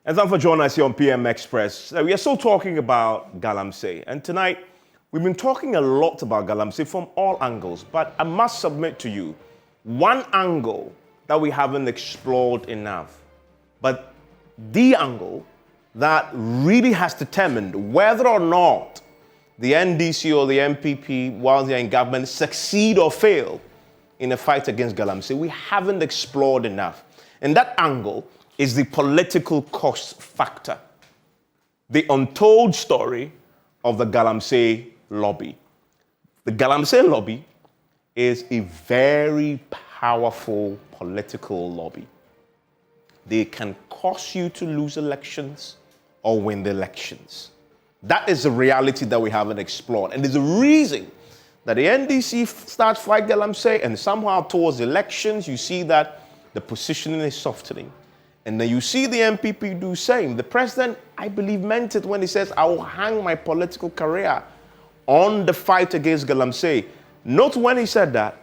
And thanks for joining us here on PM Express. We are still talking about Galamsey. And tonight, we've been talking a lot about Galamsey from all angles. But I must submit to you, one angle that we haven't explored enough, but the angle that really has determined whether or not the NDC or the MPP, while they're in government, succeed or fail in a fight against Galamsey, we haven't explored enough. And that angle is the political cost factor, the untold story of the Galamsey lobby. The Galamsey lobby is a very powerful political lobby. They can cause you to lose elections or win the elections. That is the reality that we haven't explored. And there's a reason that the NDC starts fight Galamsey, and somehow towards the elections, you see that the positioning is softening. And then you see the MPP do same. The president, I believe, meant it when he says, I will hang my political career on the fight against Galamsey. Note when he said that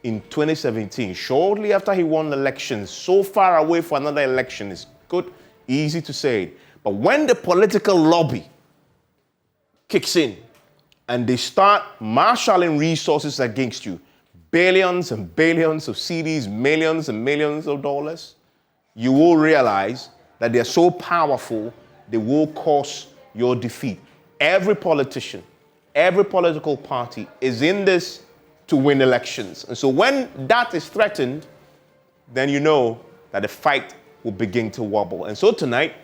in 2017, shortly after he won the elections, so far away for another election, it's good, easy to say it. But when the political lobby kicks in and they start marshalling resources against you, billions and billions of cedis, millions and millions of dollars, you will realize that they're so powerful, they will cause your defeat. Every politician, every political party is in this to win elections. And so when that is threatened, then you know that the fight will begin to wobble. And so tonight,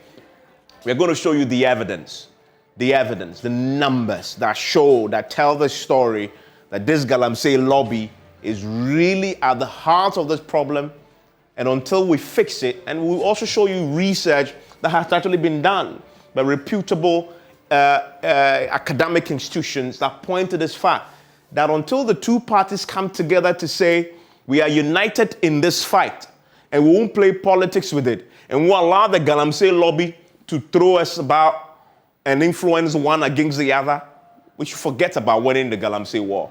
we're going to show you the evidence, the numbers that show, that tell the story that this Galamsey lobby is really at the heart of this problem. And until we fix it, and we'll also show you research that has actually been done by reputable academic institutions that point to this fact that until the two parties come together to say, we are united in this fight, and we won't play politics with it, and we'll allow the Galamsey lobby to throw us about and influence one against the other, we should forget about winning the Galamsey war.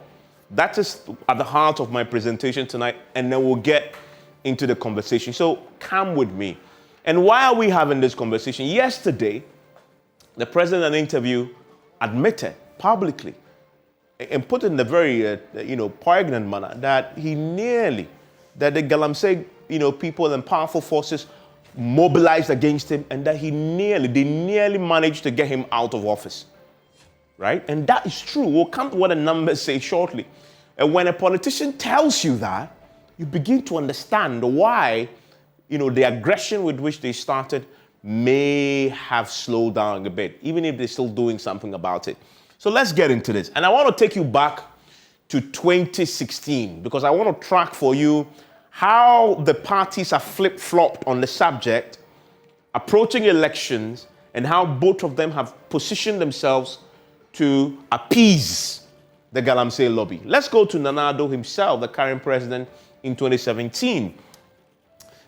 That is at the heart of my presentation tonight, and then we'll get into the conversation. So come with me. And why are we having this conversation? Yesterday, the president in an interview admitted publicly and put in the very poignant manner that that the Galamsey people and powerful forces mobilized against him, and that they nearly managed to get him out of office. Right? And that is true. We'll come to what the numbers say shortly. And when a politician tells you that, you begin to understand why, the aggression with which they started may have slowed down a bit, even if they're still doing something about it. So let's get into this. And I want to take you back to 2016, because I want to track for you how the parties have flip-flopped on the subject, approaching elections, and how both of them have positioned themselves to appease the Galamsey lobby. Let's go to Nana Addo himself, the current president, in 2017.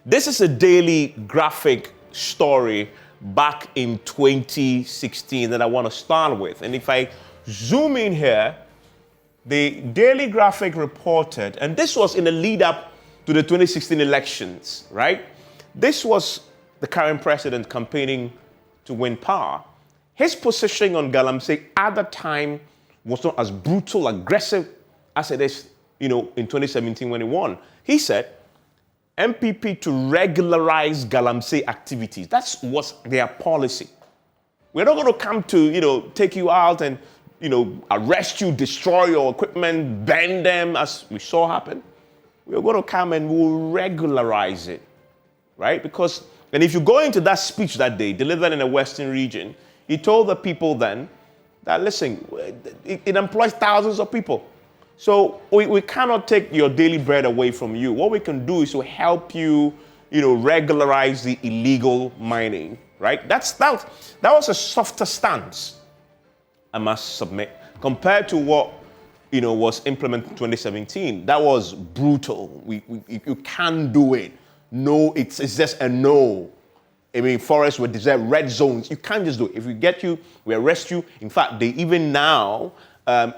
This is a daily graphic story back in 2016 that I want to start with. And if I zoom in here, the daily graphic reported, and this was in the lead up to the 2016 elections, right? This was the current president campaigning to win power. His positioning on Galamsey at the time was not as brutal, aggressive as it is in 2017 when he won. He said, MPP to regularize Galamsey activities. That was their policy. We're not going to come to, take you out and, arrest you, destroy your equipment, ban them, as we saw happen. We're going to come and we'll regularize it, right? And if you go into that speech that day, delivered in the Western region, he told the people then that, listen, it employs thousands of people. So we cannot take your daily bread away from you. What we can do is to help you, regularize the illegal mining, right? That was a softer stance, I must submit, compared to what, was implemented in 2017. That was brutal. You can't do it. No, it's just a no. I mean, forests were deserved, red zones. You can't just do it. If we get you, we arrest you. In fact, they even now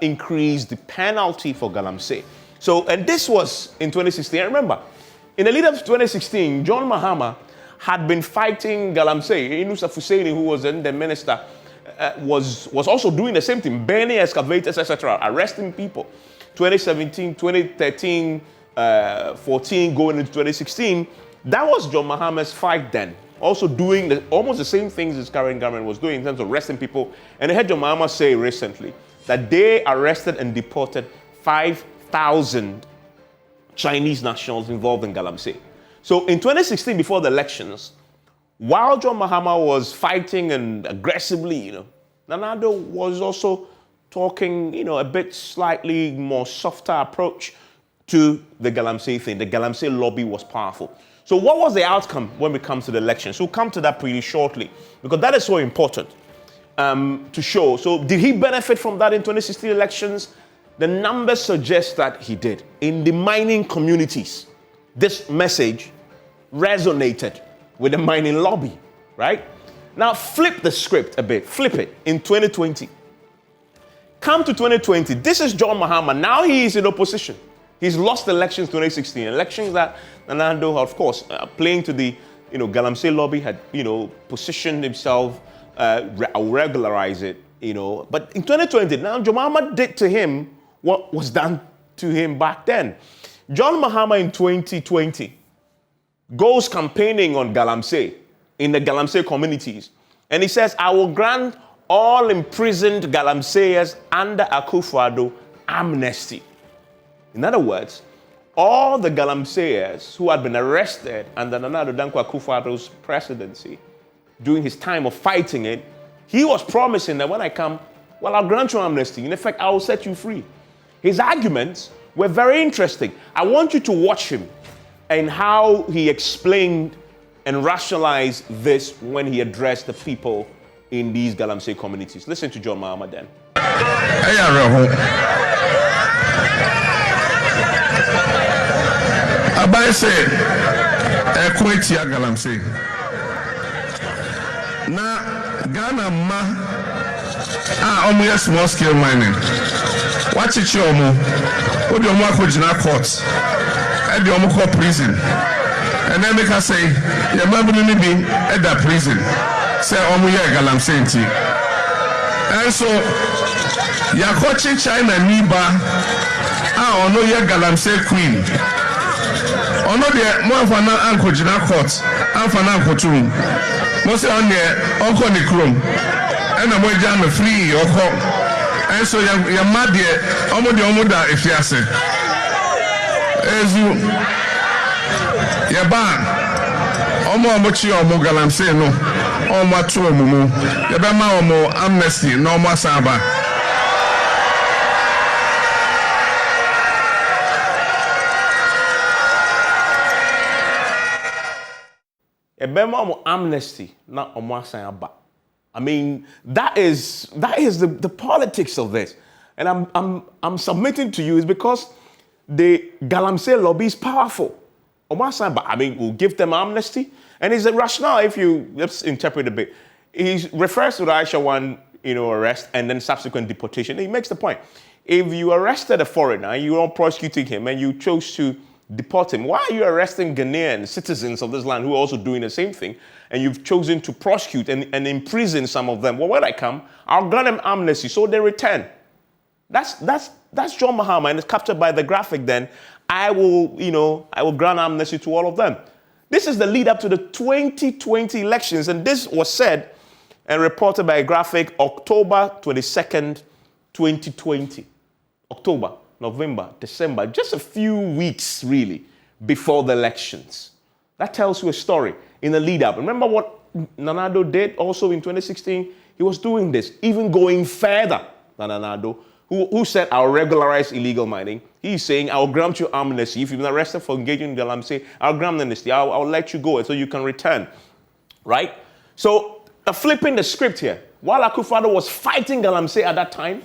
increase the penalty for Galamsey. So, and this was in 2016. I remember, in the lead up to 2016, John Mahama had been fighting Galamsey. Inusa Fuseni, who was then the minister, was also doing the same thing, burning excavators, etc., arresting people. 2017, 2013, 14, going into 2016, that was John Mahama's fight then. Also doing almost the same things this current government was doing in terms of arresting people. And I heard John Mahama say recently that they arrested and deported 5,000 Chinese nationals involved in Galamsey. So in 2016, before the elections, while John Mahama was fighting and aggressively, Nana Addo was also talking, a bit slightly more softer approach to the Galamsey thing. The Galamsey lobby was powerful. So what was the outcome when we come to the elections? We'll come to that pretty shortly, because that is so important to show. So did he benefit from that in 2016 elections? The numbers suggest that he did. In the mining communities, this message resonated with the mining lobby, right? Now flip the script a bit, flip it in 2020. Come to 2020, this is John Mahama. Now he is in opposition. He's lost elections 2016, elections that Nana Addo, of course, playing to the, Galamsey lobby had, positioned himself, regularize it, But in 2020, now John Mahama did to him what was done to him back then. John Mahama in 2020 goes campaigning on Galamsey, in the Galamsey communities. And he says, I will grant all imprisoned Galamseyers under Akufo-Addo amnesty. In other words, all the Galamseyers who had been arrested under Nana Addo Dankwa Akufo-Addo's presidency during his time of fighting it, he was promising that when I come, well, I'll grant you amnesty. In effect, I will set you free. His arguments were very interesting. I want you to watch him and how he explained and rationalized this when he addressed the people in these Galamsey communities. Listen to John Mahama then. Abai said, Ekwetia Galamsey. Na Ghana ma omu small scale mining. Watch it omu. Odi omu akojina court. Edi omu ko prison. And then make us say, your member ni be at that prison. Say omu ye Galamsey nti. And so yakochi China niba ono ye Galamsey queen. Ono de mo afana anko jina court, afana anko tum. Mo se on de onko ni krom. Ena mo jam free oko. And so ya made omo da efiase. Ezu ya ba omo chi omo Galamsey no. Omo atu omo. Ya be ma omo amnesty no omo asaba. Amnesty, not Omwa. I mean, that is the politics of this. And I'm submitting to you is because the Galamsey lobby is powerful. Omwa, I mean, we'll give them amnesty. And it's a rationale let's interpret a bit. He refers to the Aisha 1, arrest and then subsequent deportation. He makes the point. If you arrested a foreigner, you are prosecuting him and you chose to deport him, why are you arresting Ghanaian citizens of this land who are also doing the same thing, and you've chosen to prosecute and imprison some of them? Well, when I come, I'll grant them amnesty, so they return. That's John Mahama, and it's captured by the graphic then. I will grant amnesty to all of them. This is the lead up to the 2020 elections, and this was said and reported by a graphic October 22nd, 2020. October, November, December, just a few weeks really before the elections. That tells you a story in the lead up. Remember what Nana Addo did also in 2016? He was doing this, even going further than Nana Addo, who said, I'll regularize illegal mining. He's saying, I'll grant you amnesty. If you've been arrested for engaging in Galamsey, I'll grant amnesty. I'll let you go so you can return, right? So flipping the script here, while Akufo-Addo was fighting Galamsey at that time,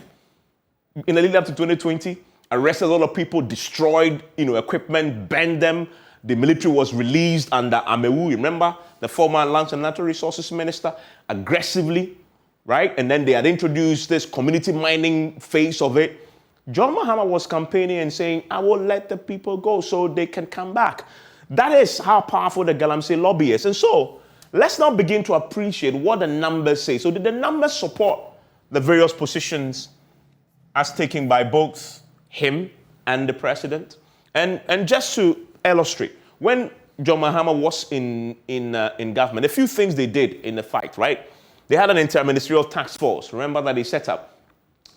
in the lead up to 2020, arrested a lot of people, destroyed, equipment, banned them. The military was released under Amewu, remember, the former Lands and Natural Resources Minister, aggressively, right? And then they had introduced this community mining phase of it. John Mahama was campaigning and saying, I will let the people go so they can come back. That is how powerful the Galamsey lobby is. And so, let's now begin to appreciate what the numbers say. So, did the numbers support the various positions as taken by both him and the president? And just to illustrate, when John Mahama was in government, a few things they did in the fight, right? They had an interministerial task force. Remember that they set up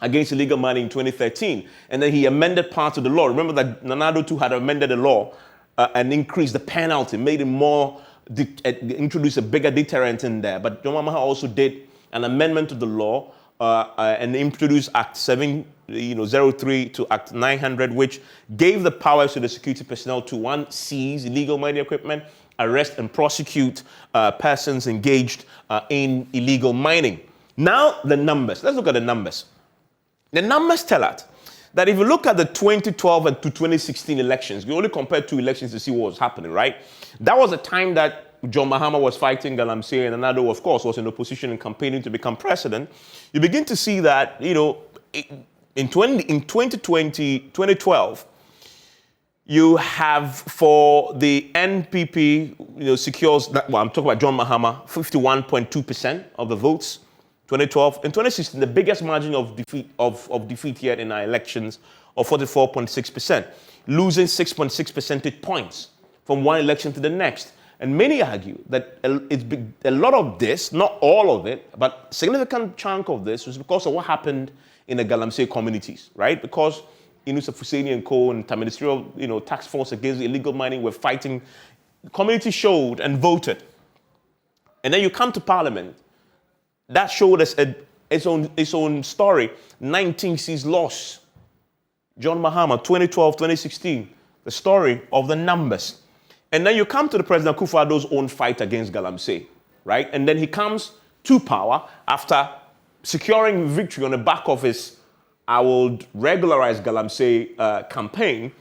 against illegal money in 2013, and then he amended parts of the law. Remember that Nana Addo too had amended the law and increased the penalty, made it more, introduced a bigger deterrent in there. But John Mahama also did an amendment to the law and introduced Act 703 to Act 900, which gave the powers to the security personnel to, one, seize illegal mining equipment, arrest and prosecute persons engaged in illegal mining. Now, the numbers. Let's look at the numbers. The numbers tell us that if you look at the 2012 and to 2016 elections, we only compare two elections to see what was happening, right? That was the time that John Mahama was fighting Galamsey, and Nana, of course, was in opposition and campaigning to become president. You begin to see that, in 2012, you have for the NPP, secures that. Well, I'm talking about John Mahama, 51.2% of the votes. 2012 and 2016, the biggest margin of defeat yet in our elections, of 44.6%, losing 6.6 percentage points from one election to the next. And many argue that a lot of this, not all of it, but a significant chunk of this was because of what happened in the Galamsey communities, right? Because Yusuf Husseini and co. and the ministerial, task force against illegal mining were fighting. The community showed and voted. And then you come to Parliament. That showed us its own story. 19 seats lost. John Mahama, 2012, 2016. The story of the numbers. And then you come to the President Akufo-Addo's own fight against Galamsey, right? And then he comes to power after securing victory on the back of his "I will regularize Galamsey" campaign.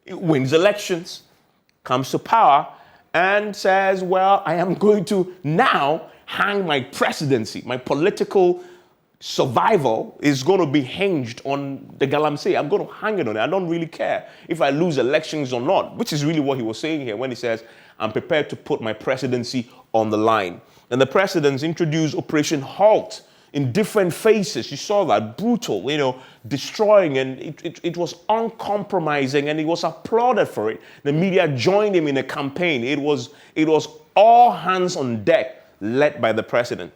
He wins elections, comes to power, and says, well, I am going to now hang my presidency. My political survival is going to be hinged on the Galamsey. I'm going to hang it on it. I don't really care if I lose elections or not, which is really what he was saying here when he says, I'm prepared to put my presidency on the line. And the presidents introduced Operation Halt in different phases. You saw that, brutal, destroying, and it was uncompromising, and he was applauded for it. The media joined him in a campaign. It was all hands on deck, led by the president.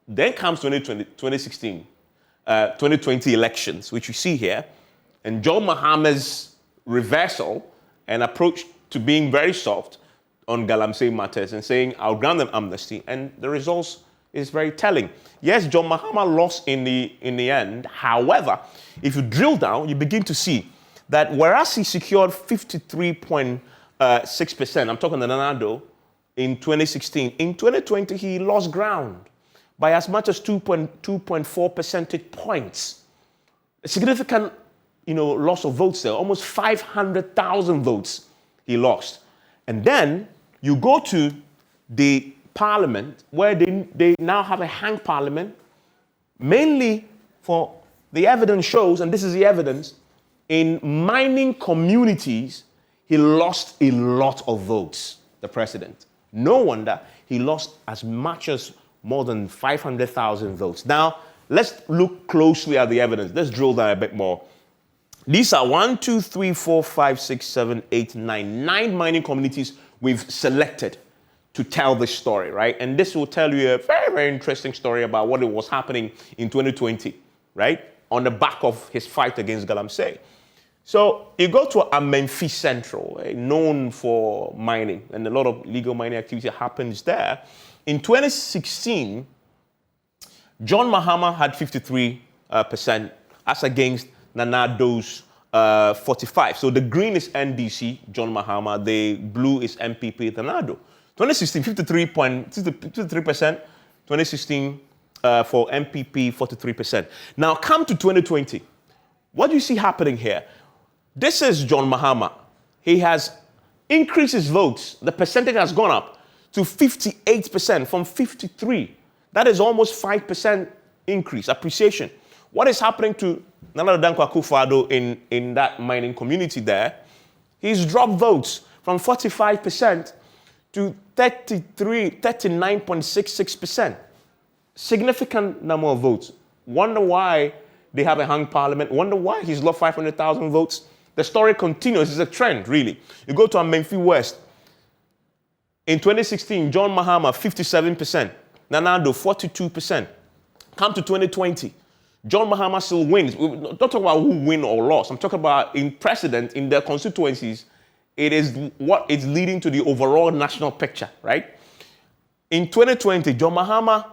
Then comes 2020 elections, which you see here, and John Mahama's reversal and approach to being very soft on Galamsey matters and saying, I'll grant them amnesty, and the results is very telling. Yes, John Mahama lost in the end. However, if you drill down, you begin to see that whereas he secured 53.6%, I'm talking the Nana Addo, in 2016. In 2020, he lost ground by as much as 2.4 percentage points. A significant, loss of votes there. Almost 500,000 votes he lost. And then you go to the parliament, where they now have a hang parliament, mainly for the evidence shows, and this is the evidence, in mining communities, he lost a lot of votes, the president. No wonder he lost as much as more than 500,000 votes. Now, let's look closely at the evidence. Let's drill down a bit more. These are 9 mining communities we've selected to tell this story, right? And this will tell you a very, very interesting story about what was happening in 2020, right? On the back of his fight against Galamsey. So you go to Amenfi Central, known for mining, and a lot of illegal mining activity happens there. In 2016, John Mahama had 53% as against Nana Addo's 45%. So the green is NDC, John Mahama. The blue is MPP, Nana Addo. 2016, 53%. 2016 for MPP, 43%. Now come to 2020. What do you see happening here? This is John Mahama. He has increased his votes. The percentage has gone up to 58% from 53%. That is almost 5% increase, appreciation. What is happening to Nana Addo Akufo-Addo in that mining community there? He's dropped votes from 45% to 39.66%. Significant number of votes. Wonder why they have a hung parliament. Wonder why he's lost 500,000 votes. The story continues. It's a trend, really. You go to Amenfi West. In 2016, John Mahama, 57%. Nanado, 42%. Come to 2020. John Mahama still wins. We're not talking about who win or lost. I'm talking about in precedent, in their constituencies, it is what is leading to the overall national picture, right? In 2020, John Mahama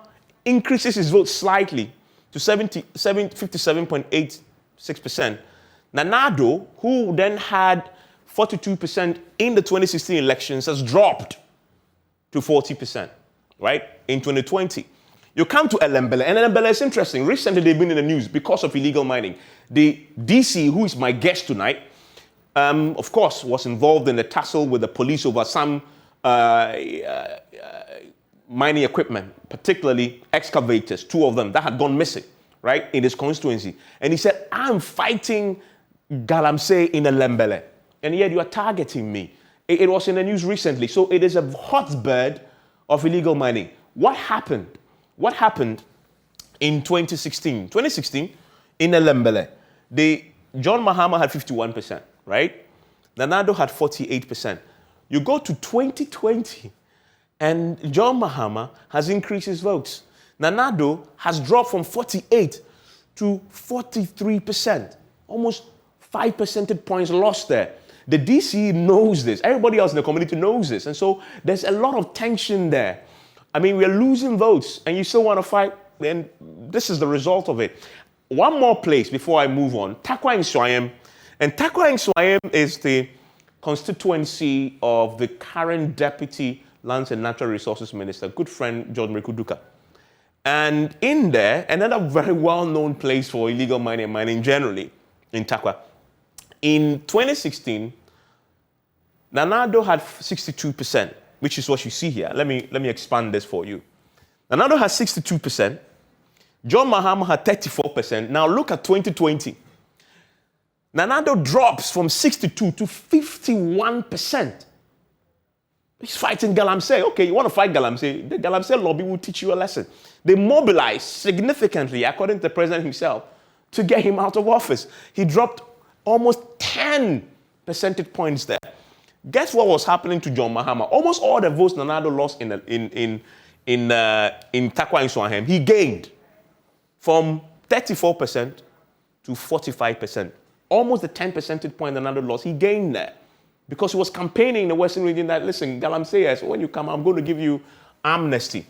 increases his vote slightly to 57.86%. Nanado, who then had 42% in the 2016 elections, has dropped to 40%, right, in 2020. You come to Elembele, and Elembele is interesting. Recently, they've been in the news because of illegal mining. The DC, who is my guest tonight, of course, was involved in the tussle with the police over some mining equipment, particularly excavators, 2 of them that had gone missing, right, in his constituency. And he said, I'm fighting Galamsey in Elembele, and yet you are targeting me. It was in the news recently. So it is a hotbed of illegal mining. What happened? What happened in 2016? 2016, in Elembele, John Mahama had 51%, right? Nanado had 48%. You go to 2020, and John Mahama has increased his votes. Nanado has dropped from 48 to 43%. Almost 5 percentage points lost there. The DC knows this. Everybody else in the community knows this. And so there's a lot of tension there. I mean, we're losing votes, and you still want to fight, then this is the result of it. One more place before I move on, Takwa Nswayam. And Takwa Nswayam is the constituency of the current Deputy Lands and Natural Resources Minister, good friend John Mrekuduka. And in there, another very well-known place for illegal mining and mining generally in Takwa. In 2016, Nanado had 62%, which is what you see here. Let me expand this for you. Nanado has 62%. John Mahama had 34%. Now look at 2020. Nanado drops from 62 to 51%. He's fighting Galamsey. Okay, you want to fight Galamsey? The Galamsey lobby will teach you a lesson. They mobilized significantly, according to the president himself, to get him out of office. He dropped almost 10 percentage points there. Guess what was happening to John Mahama? Almost all the votes Nanado lost in Takwa Nswayam, he gained from 34% to 45%. Almost the 10 percentage point Nanado lost, he gained there. Because he was campaigning in the Western region that, listen, Galamsey, when you come, I'm going to give you amnesty.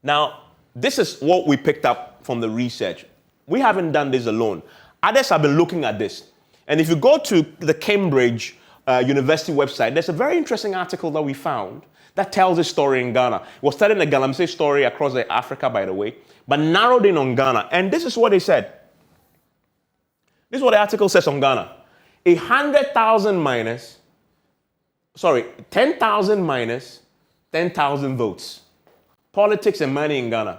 Now, this is what we picked up from the research. We haven't done this alone. Others have been looking at this. And if you go to the Cambridge University website, there's a very interesting article that we found that tells this story in Ghana. It was telling the Galamsey story across Africa, by the way, but narrowed in on Ghana. And this is what they said. This is what the article says on Ghana. 10,000 minus 10,000 votes. Politics and money in Ghana.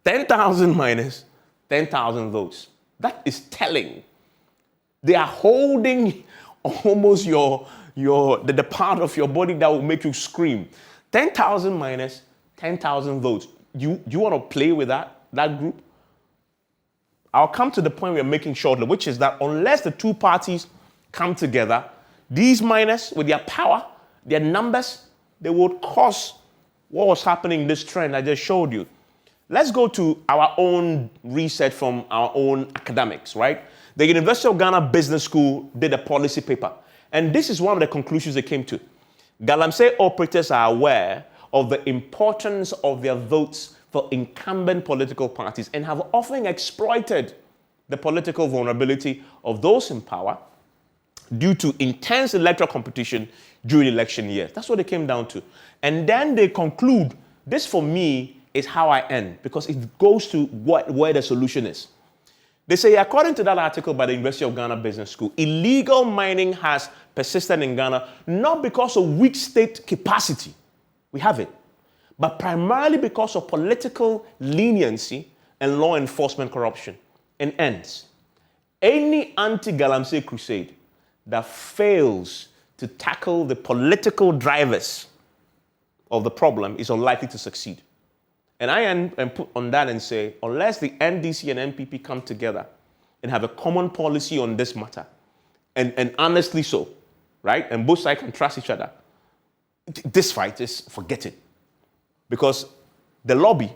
10,000 minus 10,000 votes. That is telling. They are holding almost the part of your body that will make you scream. 10,000 minus 10,000 votes. You want to play with that group? I'll come to the point we're making shortly, which is that unless the two parties come together, these miners, with their power, their numbers, they would cause what was happening in this trend I just showed you. Let's go to our own research from our own academics, right? The University of Ghana Business School did a policy paper. And this is one of the conclusions they came to. Galamsey operators are aware of the importance of their votes for incumbent political parties and have often exploited the political vulnerability of those in power due to intense electoral competition during election years. That's what they came down to. And then they conclude, this for me is how I end, because it goes to where the solution is. They say, according to that article by the University of Ghana Business School, illegal mining has persisted in Ghana not because of weak state capacity, we have it, but primarily because of political leniency and law enforcement corruption. And ends. Any anti-Galamsey crusade that fails to tackle the political drivers of the problem is unlikely to succeed. And I and put on that and say, unless the NDC and NPP come together and have a common policy on this matter, and honestly so, right? And both sides can trust each other. This fight is, forget it. Because the lobby,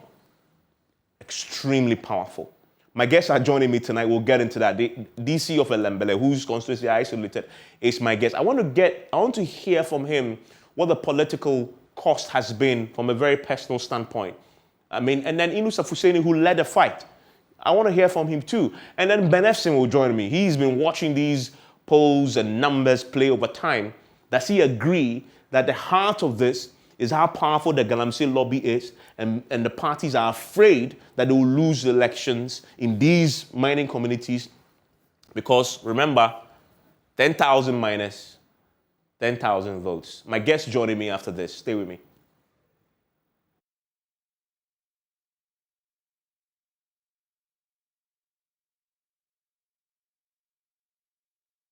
extremely powerful. My guests are joining me tonight. We'll get into that. The DC of Elembele, whose constituency isolated, is my guest. I want to hear from him what the political cost has been from a very personal standpoint. I mean, and then Inu Safuseni, who led the fight. I want to hear from him too. And then Ben Efson will join me. He's been watching these polls and numbers play over time. Does he agree that the heart of this is how powerful the Galamsey lobby is, and the parties are afraid that they will lose the elections in these mining communities? Because remember, 10,000 minus 10,000 votes. My guest joining me after this. Stay with me.